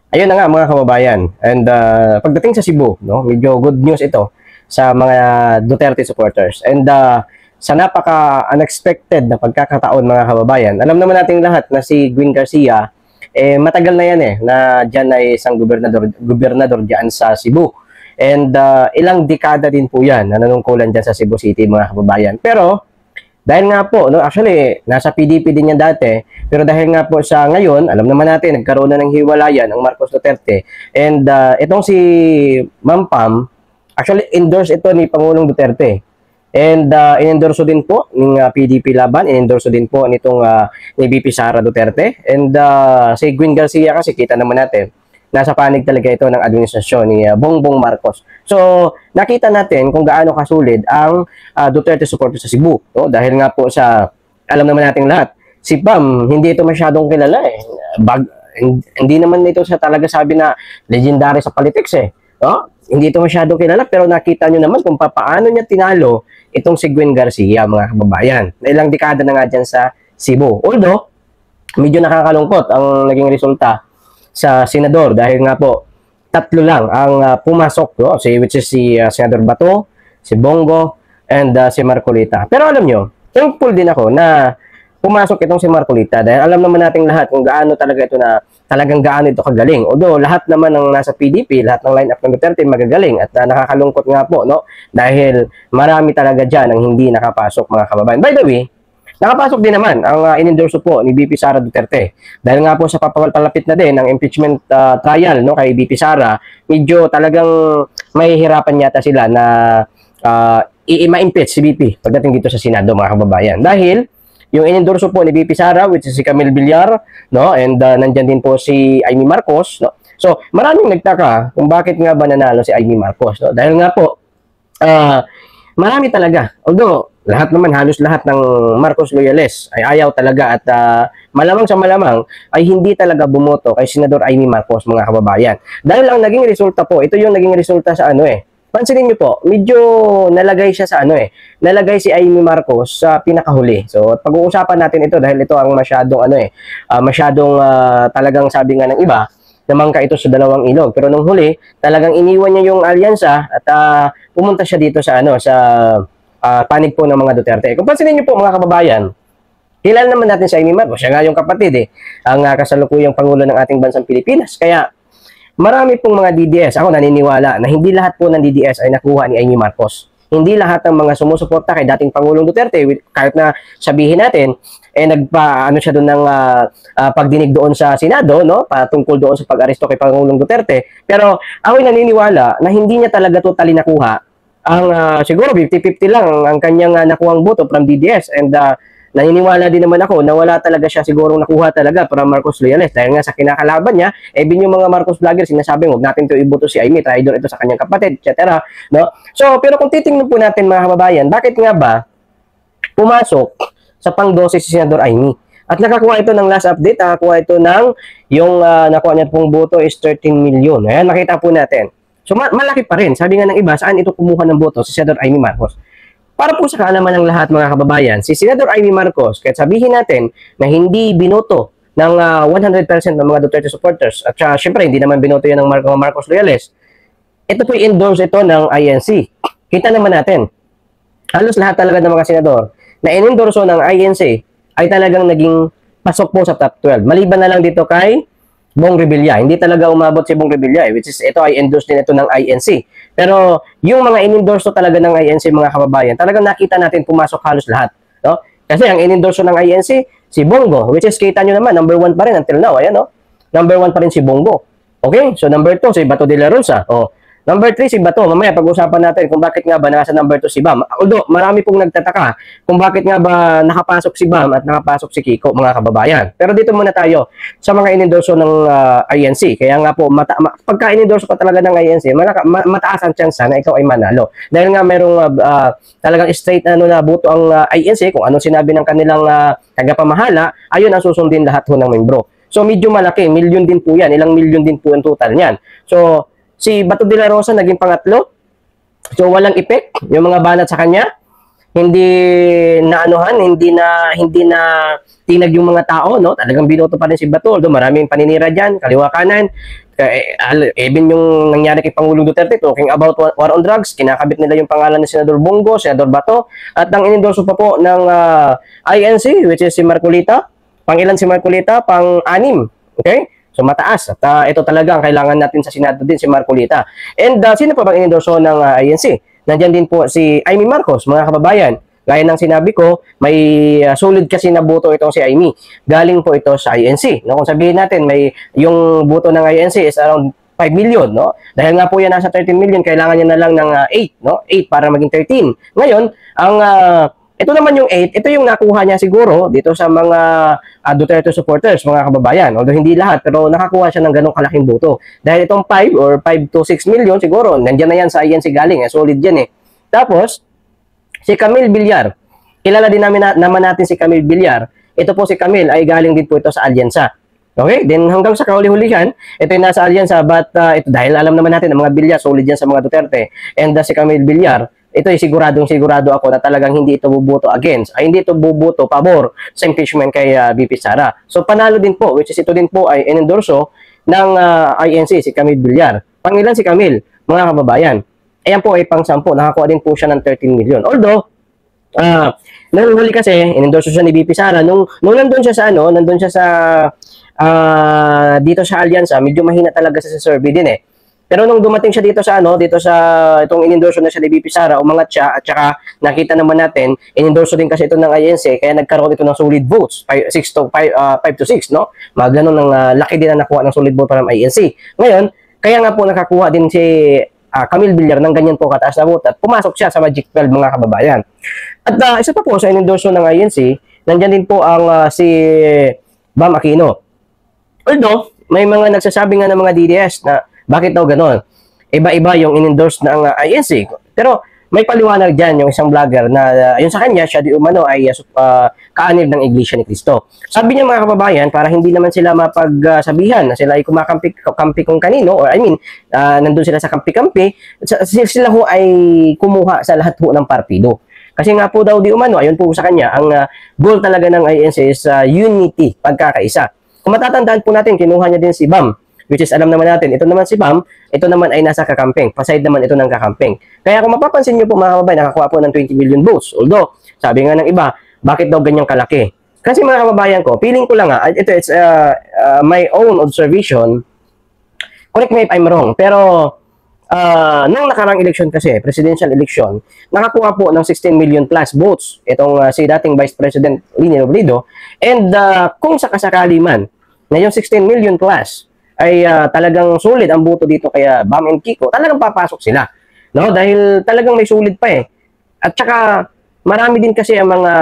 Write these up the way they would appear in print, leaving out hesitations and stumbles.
Ayun na nga mga kababayan. And pagdating sa Cebu, no, medyo good news ito sa mga Duterte supporters. And sa napaka-unexpected na pagkakataon mga kababayan, alam naman natin lahat na si Gwen Garcia, matagal na yan na dyan ay isang gobernador dyan sa Cebu. And ilang dekada din po yan na nanungkulan dyan sa Cebu City mga kababayan. Pero dahil nga po, no, actually, nasa PDP din yan dati, pero dahil nga po sa ngayon, alam naman natin, nagkaroon na ng hiwalayan ang Marcos Duterte. And itong si Ma'am Pam, actually, endorse ito ni Pangulong Duterte. And in-endorso din po ng PDP laban, in-endorso din po nitong ni VP Sara Duterte. And si Gwen Garcia kasi kita naman natin, nasa panig talaga ito ng administrasyon ni Bongbong Marcos. So, nakita natin kung gaano kasulid ang Duterte supporters sa Cebu. No? Dahil nga po sa, alam naman natin lahat, si Pam, hindi ito masyadong kilala eh. Hindi naman ito sa talaga sabi na legendary sa politics eh. No? Hindi ito masyadong kilala pero nakita nyo naman kung paano niya tinalo itong si Gwen Garcia, mga kababayan. Na ilang dekada na nga dyan sa Cebu. Although, medyo nakakalungkot ang naging resulta sa senador dahil nga po tatlo lang ang pumasok, no? Which is si Senador Bato, si Bongo, and si Marcolita. Pero alam nyo, thankful din ako na pumasok itong si Marcolita dahil alam naman nating lahat kung gaano talaga ito na talagang gaano ito kagaling. Although lahat naman ng nasa PDP, lahat ng line-up ng Duterte magagaling at nakakalungkot nga po, no? Dahil marami talaga dyan ang hindi nakapasok mga kababayan. By the way, nakapasok din naman ang in-endorso po ni VP Sara Duterte. Dahil nga po sa papalapit na din ng impeachment trial no kay VP Sara, medyo talagang mahihirapan yata sila na ma-impeach si VP pagdating dito sa Senado mga kababayan. Dahil yung in-endorso po ni VP Sara which is si Camille Villar, no, and nandyan din po si Amy Marcos, no. So, maraming nagtaka kung bakit nga ba nanalo si Amy Marcos, no? Dahil nga po marami talaga. Although halos lahat ng Marcos loyalists ay ayaw talaga at malamang sa malamang ay hindi talaga bumoto kay Senador Amy Marcos mga kababayan. Dahil ang naging resulta po, ito yung naging resulta sa pansinin niyo po, medyo nalagay siya sa nalagay si Amy Marcos sa pinakahuli. So, pag-uusapan natin ito dahil ito ang masyadong talagang sabi nga ng iba, namangka ito sa dalawang ilog. Pero nung huli, talagang iniwan niya yung alyansa at pumunta siya dito sa panig po ng mga Duterte. Kung pansinin niyo po mga kababayan, kilala naman natin si Amy Marcos. Siya nga yung kapatid ang kasalukuyang Pangulo ng ating bansang Pilipinas. Kaya marami pong mga DDS, ako naniniwala na hindi lahat po ng DDS ay nakuha ni Amy Marcos. Hindi lahat ng mga sumusuporta kay dating Pangulong Duterte, kahit na sabihin natin, siya doon ng pagdinig doon sa Senado, no? Patungkol doon sa pag-aresto kay Pangulong Duterte. Pero ako'y naniniwala na hindi niya talaga totally nakuha. Siguro 50-50 lang ang kanyang nakuhang boto from DDS and naniniwala din naman ako na wala talaga siya sigurong nakuha talaga para Marcos loyalist dahil nga sa kinakalaban niya, bin yung mga Marcos vlogger sinasabing huwag natin ito iboto si Amy, traitor ito sa kanyang kapatid, etc. No? So, pero kung titingnan po natin mga kababayan, bakit nga ba pumasok sa pang-12 si Senador Amy? At nakakuha ito ng last update, nakakuha ito ng yung nakuha niya pong boto is 13 million. Ayan, nakita po natin. So, malaki pa rin. Sabi nga ng iba, saan ito kumuha ng boto si Senador Amy Marcos? Para po sa kaalaman ng lahat mga kababayan, si Senador Amy Marcos, kahit sabihin natin na hindi binoto ng 100% ng mga Duterte supporters, at syempre hindi naman binoto yan ng Marcos loyalists, ito po i-endorse ito ng INC. Kita naman natin, halos lahat talaga ng mga senador na in-endorso ng INC ay talagang naging pasok po sa top 12. Maliban na lang dito kay Bong Revilla. Hindi talaga umabot si Bong Revilla which is ito ay endorse din ito ng INC. Pero yung mga in-endorso talaga ng INC mga kababayan, talagang nakita natin pumasok halos lahat. No? Kasi ang in-endorso ng INC, si Bongo, which is kita nyo naman, number 1 pa rin until now. Ayan, no? Number 1 pa rin si Bongo. Okay? So number 2, si Bato de la Rosa. Number 3, si Bato. Mamaya pag-usapan natin kung bakit nga ba nasa number 2 si Bam. Although, marami pong nagtataka kung bakit nga ba nakapasok si Bam at nakapasok si Kiko, mga kababayan. Pero dito muna tayo sa mga in-endorso ng INC. Kaya nga po, pagka in-endorso ka talaga ng INC, mataas ang chance na ikaw ay manalo. Dahil nga mayroong talagang straight na boto ang INC, kung anong sinabi ng kanilang tagapamahala, ayun ang susundin lahat ho ng membro. So, medyo malaki. Milyon din po yan. Ilang milyon din po ang total niyan. So, si Bato de la Rosa naging pangatlo. So, walang effect yung mga banat sa kanya. hindi na anuhan, hindi na tinag yung mga tao, no? Talagang binoto pa rin si Bato. Although maraming paninira diyan, kaliwa kanan. Even yung nangyari kay Pangulong Duterte, talking about war on drugs, kinakabit nila yung pangalan ni Senador Bongo, Senador Bato, at ang inendorso pa po ng INC, which is si Marcolita. Pang-ilan si Marcolita? Pang-anim. Okay? So mataas. At ito talaga ang kailangan natin sa Senado din, si Marcolita. And sino pa bang inendorso ng INC? Nandiyan din po si Amy Marcos, mga kababayan. Gaya ng sinabi ko, may solid kasi na boto itong si Amy. Galing po ito sa INC. No, kung sabihin natin, may yung boto ng INC is around 5 million, no? Dahil nga po yan nasa 13 million, kailangan niya na lang ng 8, no? 8 para maging 13. Ngayon, ang ito naman yung 8, ito yung nakuha niya siguro dito sa mga Duterte supporters, mga kababayan. Although hindi lahat, pero nakakuha siya ng ganong kalaking boto. Dahil itong 5 or 5 to 6 million, siguro, nandiyan na yan sa INC galing. Solid yan eh. Tapos, si Camille Villar. Kilala din naman natin si Camille Villar. Ito po si Camille ay galing din po ito sa Alyansa. Okay? Then hanggang sa kahuli-hulihan, ito yung nasa Alyansa, but ito, dahil alam naman natin ang mga Villar, solid yan sa mga Duterte. And si Camille Villar, ito ay sigurado ako na talagang hindi ito buboto against, ay hindi ito buboto pabor sa impeachment kay BP Sara. So panalo din po, which is ito din po ay inendorso ng INC, si Camille Villar. Pangilan si Camille, mga kababayan. Ayan po ay pang-10, nakakuha din po siya ng 13 million. Although, nung huli kasi, inendorso siya ni BP Sara, nung nandun siya sa dito sa Alyansa, medyo mahina talaga sa survey din eh. Pero nung dumating siya dito sa itong inendorso na siya ni BP Sara, umangat siya at saka nakita naman natin, inendorso din kasi ito ng INC, kaya nagkaroon ito ng solid votes, 5 to 6, no? Mga ganun ng laki din na nakuha ng solid vote para ng INC. Ngayon, kaya nga po nakakuha din si Camille Villar ng ganyan po kataas na vote at pumasok siya sa Magic 12, mga kababayan. At isa pa po sa inendorso ng INC, nandyan din po ang si Bam Aquino. Although, may mga nagsasabi nga ng mga DDS na bakit daw ganon? Iba-iba yung in-endorse ng INC. Pero may paliwanag dyan yung isang vlogger na yun sa kanya, siya di umano ay kaanib ng Iglesia ni Cristo. Sabi niya, mga kababayan, para hindi naman sila mapagsabihan na sila ay kumakampi kung kanino, or nandun sila sa kampi-kampi, sila ho ay kumuha sa lahat ho ng partido. Kasi nga po daw di umano, ayon po sa kanya, ang goal talaga ng INC is unity, pagkakaisa. Kung matatandaan po natin, kinuha niya din si Bam, which is alam naman natin, ito naman si Bam, ito naman ay nasa kakamping. Paside naman ito ng kakamping. Kaya kung mapapansin niyo po, mga kababayan, nakakuha po ng 20 million votes. Although, sabi nga ng iba, bakit daw ganyang kalaki? Kasi mga kababayan ko, feeling ko lang it's my own observation. Correct me if I'm wrong, pero nung nakarang election kasi, presidential election, nakakuha po ng 16 million plus votes itong si dating Vice President Leni Robredo. And kung sakasakali man na yung 16 million plus ay talagang sulit ang boto dito kaya Bam and Kiko, talagang papasok sila. No? Dahil talagang may sulit pa eh. At saka, marami din kasi ang mga,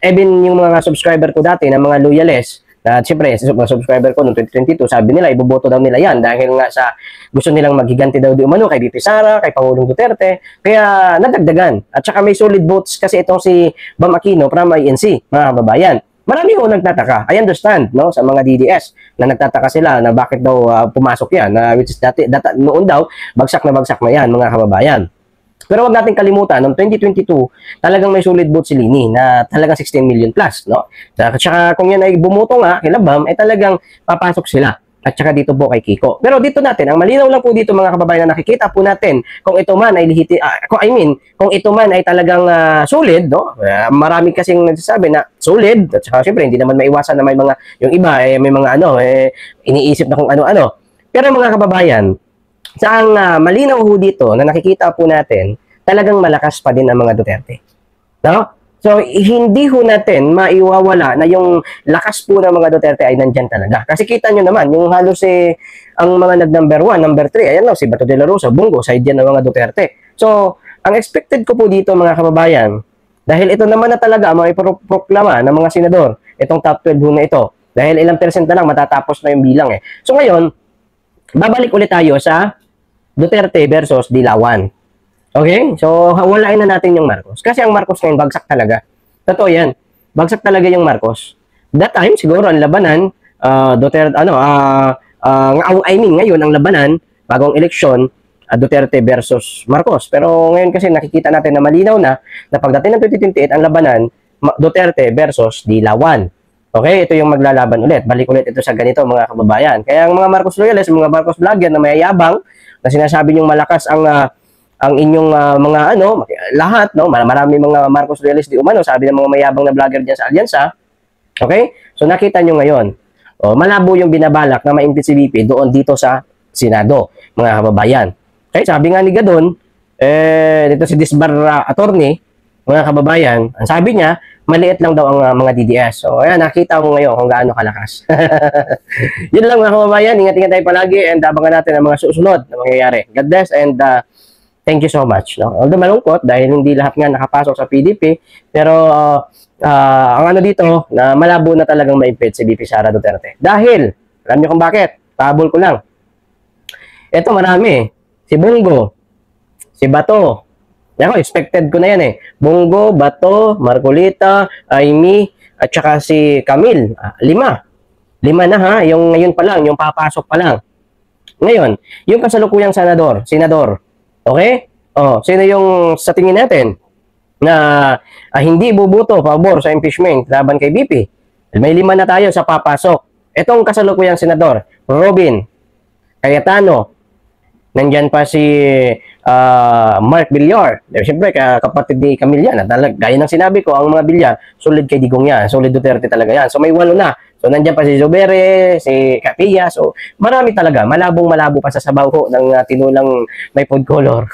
even yung mga subscriber ko dati, na mga loyalists, na siyempre, mga subscriber ko noong 2022, sabi nila, iboboto daw nila yan dahil nga sa gusto nilang maghiganti daw di umano kay BP Sara, kay Pangulong Duterte, kaya nadagdagan. At saka may solid votes kasi itong si Bam Aquino from INC, mga kababayan. Marami ko nagtataka. I understand, no, sa mga DDS na nagtataka sila na bakit daw pumasok yan, which is noon daw, bagsak na yan, mga kababayan. Pero wag natin kalimutan, noong 2022, talagang may solid vote si Leni na talagang 16 million plus, no? At saka kung yan ay bumuto nga, kila Bam, ay talagang papasok sila. At saka dito po kay Kiko. Pero dito natin, ang malinaw lang po dito, mga kababayan, na nakikita po natin kung ito man ay kung ito man ay talagang solid, no? Marami kasing nagsasabi na solid, at saka syempre hindi naman maiwasan na may mga yung iba may mga iniisip na kung ano-ano. Pero mga kababayan, sa ang malinaw ho dito na nakikita po natin, talagang malakas pa din ang mga Duterte. No? So, hindi ho natin maiwawala na yung lakas po ng mga Duterte ay nandyan talaga. Kasi kita nyo naman, yung halos ang mga nag-number 1, number 3, ayan lang, si Bato de la Rosa, Bongo, side yan ng mga Duterte. So, ang expected ko po dito, mga kababayan, dahil ito naman na talaga ang mga iproklama ng mga senador, itong top 12 ho na ito, dahil ilang percent na lang, matatapos na yung bilang eh. So, ngayon, babalik ulit tayo sa Duterte versus Dilawan. Okay? So, walain na natin yung Marcos. Kasi ang Marcos ngayon, bagsak talaga. Totoo yan. Bagsak talaga yung Marcos. That time, siguro, ang labanan, Duterte, ngayon, ang labanan, bagong eleksyon, Duterte versus Marcos. Pero ngayon kasi nakikita natin na malinaw na pagdating ng 2028, ang labanan, Duterte versus Dilawan. Okay, ito yung maglalaban ulit. Balik ulit ito sa ganito mga kababayan. Kaya ang mga Marcos loyalists, mga Marcos vlogger na mayayabang, na sinasabi niyong malakas ang inyong mga lahat, no? Marami mga Marcos loyalists di umano, sabi ng mga mayabang na vlogger diyan sa alyansa. Okay? So nakita niyo ngayon, malabo yung binabalak na ma-impeach si VP doon dito sa Senado, mga kababayan. Okay, sabi nga ni Gadon, dito si Disbar attorney, mga kababayan, ang sabi niya, maliit lang daw ang mga DDS. So, ayan, nakita ko ngayon kung gaano kalakas. Yun lang mga kababayan, ingat-ingat tayo palagi and abangan natin ang mga susunod na mangyayari. God bless and thank you so much. No? Although malungkot dahil hindi lahat nga nakapasok sa PDP, pero ang ano dito, na malabo na talagang ma-impeach si VP Sara Duterte. Dahil, alam niyo kung bakit? Pahabol ko lang. Ito marami. Si Bongo, si Bato. Ako, expected ko na yan eh. Bongo, Bato, Marcolita, Amy, at saka si Camille. 5. 5 na ha, yung ngayon pa lang, yung papasok pa lang. Ngayon, yung kasalukuyang senador. Okay? Sino yung sa tingin natin na hindi bubuto pabor sa impeachment laban kay BP? May 5 na tayo sa papasok. Itong kasalukuyang senador, Robin, Cayetano, nandyan pa si Mark Villar. Siyempre, kapatid ni Camille yan. Gaya ng sinabi ko, ang mga Villar, solid kay Digong yan. Solid Duterte talaga yan. So, may 8 na. So, nandyan pa si Zubere, si Capilla. So, marami talaga. Malabong-malabo pa sa sabaw ko ng tinulang may food color.